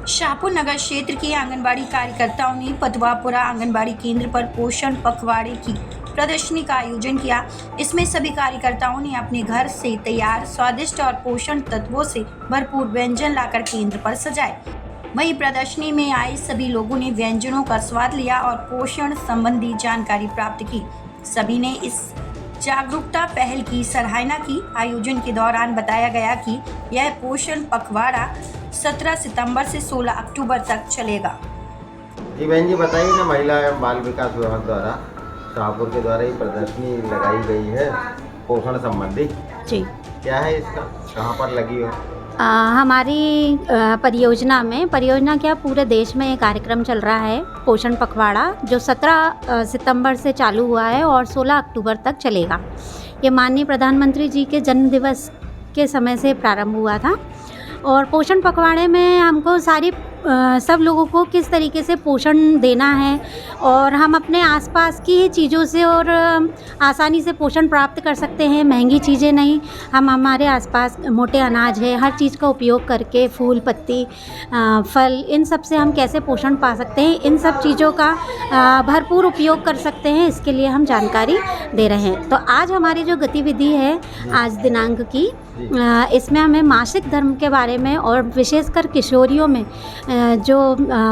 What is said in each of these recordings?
शाहपुर नगर क्षेत्र के आंगनबाड़ी कार्यकर्ताओं ने पतवापुरा आंगनबाड़ी केंद्र पर पोषण पखवाड़े की प्रदर्शनी का आयोजन किया। इसमें सभी कार्यकर्ताओं ने अपने घर से तैयार स्वादिष्ट और पोषण तत्वों से भरपूर व्यंजन लाकर केंद्र पर सजाए। वहीं प्रदर्शनी में आए सभी लोगों ने व्यंजनों का स्वाद लिया और पोषण संबंधी जानकारी प्राप्त की। सभी ने इस जागरूकता पहल की सराहना की। आयोजन के दौरान बताया गया कि यह पोषण पखवाड़ा 17 सितंबर से 16 अक्टूबर तक चलेगा। जी बहन जी बताइए ना, महिला एवं बाल विकास विभाग द्वारा शाहपुर के द्वारा ही प्रदर्शनी लगाई गई है पोषण संबंधी। जी, क्या है इसका, कहाँ पर लगी हो? हमारी परियोजना क्या पूरे देश में ये कार्यक्रम चल रहा है पोषण पखवाड़ा, जो 17 सितंबर से चालू हुआ है और 16 अक्टूबर तक चलेगा। ये माननीय प्रधानमंत्री जी के जन्म दिवस के समय से प्रारंभ हुआ था और पोषण पखवाड़े में हमको सब लोगों को किस तरीके से पोषण देना है और हम अपने आसपास की चीज़ों से और आसानी से पोषण प्राप्त कर सकते हैं। महंगी चीज़ें नहीं, हम हमारे आसपास मोटे अनाज है, हर चीज़ का उपयोग करके फूल पत्ती फल, इन सब से हम कैसे पोषण पा सकते हैं, इन सब चीज़ों का भरपूर उपयोग कर सकते हैं। इसके लिए हम जानकारी दे रहे हैं। तो आज हमारी जो गतिविधि है आज दिनांक की, इसमें हमें मासिक धर्म के बारे में और विशेषकर किशोरियों में जो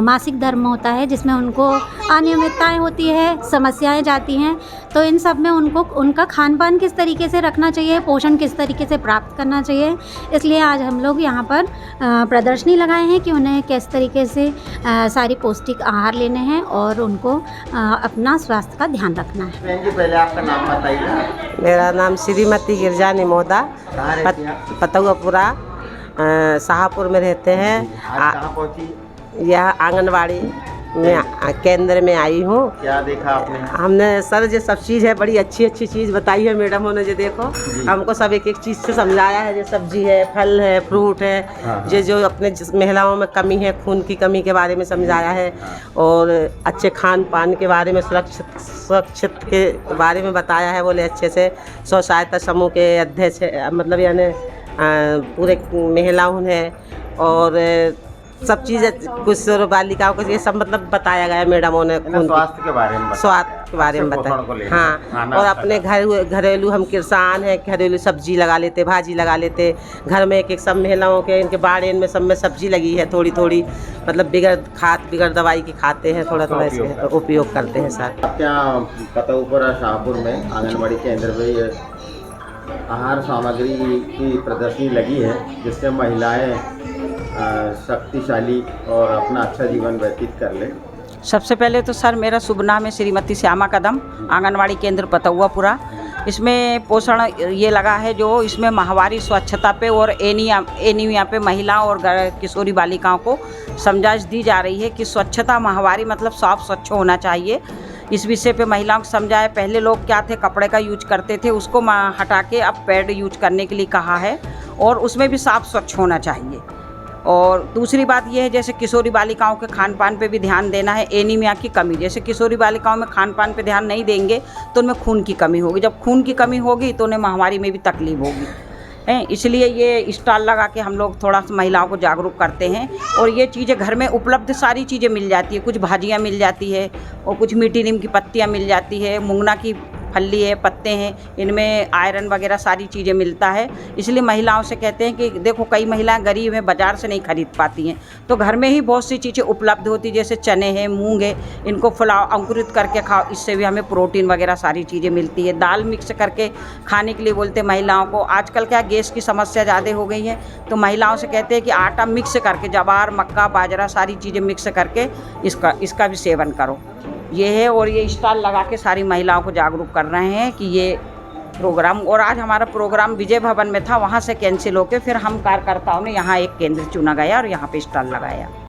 मासिक धर्म होता है जिसमें उनको अनियमितताएं होती है, समस्याएं जाती हैं, तो इन सब में उनको उनका खान पान किस तरीके से रखना चाहिए, पोषण किस तरीके से प्राप्त करना चाहिए, इसलिए आज हम लोग यहाँ पर प्रदर्शनी लगाए हैं कि उन्हें किस तरीके से सारी पौष्टिक आहार लेने हैं और उनको अपना स्वास्थ्य का ध्यान रखना है। बहन जी पहले आपका नाम बताइए। मेरा नाम श्रीमती गिरजानी मोदा, पतवापुरा शाहपुर में रहते हैं। आज कहाँ पहुँची? यह आंगनबाड़ी में केंद्र में आई हूँ। क्या देखा आपने? हमने सर जो सब चीज़ है बड़ी अच्छी चीज़ बताई है मैडम ने। जो देखो हमको सब एक चीज़ से समझाया है, जो सब्जी है, फल है, फ्रूट है, जो अपने महिलाओं में कमी है, खून की कमी के बारे में समझाया है और अच्छे खान पान के बारे में, सुरक्षित के बारे में बताया है। बोले अच्छे से स्व सहायता समूह के अध्यक्ष मतलब यानी पूरे महिलाओं ने और सब चीज़ें कुछ बालिकाओं को ये सब मतलब बताया गया मैडमों ने। स्वास्थ्य के बारे में बताया। हाँ, और अपने घरेलू हम किसान हैं, घरेलू सब्जी लगा लेते, भाजी लगा लेते घर में। एक सब महिलाओं के इनके बाड़े में सब में सब्जी लगी है, थोड़ी मतलब बिगड़ दवाई की खाते हैं, थोड़ा इसके उपयोग करते हैं सर। आप क्या पतवापुरा शाहपुर में आंगनबाड़ी केंद्र पे आहार सामग्री की प्रदर्शनी लगी है जिससे महिलाएं शक्तिशाली और अपना अच्छा जीवन व्यतीत कर ले। सबसे पहले तो सर मेरा शुभ नाम है श्रीमती श्यामा कदम, आंगनवाड़ी केंद्र पतवापुरा। इसमें पोषण ये लगा है जो इसमें माहवारी स्वच्छता पे और एनीमिया पे महिला और किशोरी बालिकाओं को समझाइश दी जा रही है कि स्वच्छता माहवारी मतलब साफ स्वच्छ होना चाहिए। इस विषय पे महिलाओं को समझाया। पहले लोग क्या थे, कपड़े का यूज करते थे, उसको हटा के अब पैड यूज करने के लिए कहा है और उसमें भी साफ स्वच्छ होना चाहिए। और दूसरी बात यह है जैसे किशोरी बालिकाओं के खान पान पे भी ध्यान देना है। एनीमिया की कमी, जैसे किशोरी बालिकाओं में खान पान पे ध्यान नहीं देंगे तो उनमें खून की कमी होगी, जब खून की कमी होगी तो उन्हें महामारी में भी तकलीफ होगी हैं। इसलिए ये स्टॉल लगा के हम लोग थोड़ा सा महिलाओं को जागरूक करते हैं और ये चीज़ें घर में उपलब्ध सारी चीज़ें मिल जाती है। कुछ भाजियाँ मिल जाती है और कुछ मीठी नीम की पत्तियाँ मिल जाती है, मुंगना की फली है, पत्ते हैं, इनमें आयरन वगैरह सारी चीज़ें मिलता है। इसलिए महिलाओं से कहते हैं कि देखो कई महिलाएं गरीब हैं, बाज़ार से नहीं खरीद पाती हैं, तो घर में ही बहुत सी चीज़ें उपलब्ध होती है, जैसे चने हैं, मूंग है, इनको फुलाओ, अंकुरित करके खाओ, इससे भी हमें प्रोटीन वगैरह सारी चीज़ें मिलती है। दाल मिक्स करके खाने के लिए बोलते हैं महिलाओं को। आजकल क्या गैस की समस्या ज़्यादा हो गई है, तो महिलाओं से कहते हैं कि आटा मिक्स करके, जवार, मक्का, बाजरा सारी चीज़ें मिक्स करके इसका भी सेवन करो। ये है और ये स्टॉल लगा के सारी महिलाओं को जागरूक कर रहे हैं कि ये प्रोग्राम। और आज हमारा प्रोग्राम विजय भवन में था, वहाँ से कैंसिल होकर फिर हम कार्यकर्ताओं ने यहाँ एक केंद्र चुना गया और यहाँ पे स्टॉल लगाया।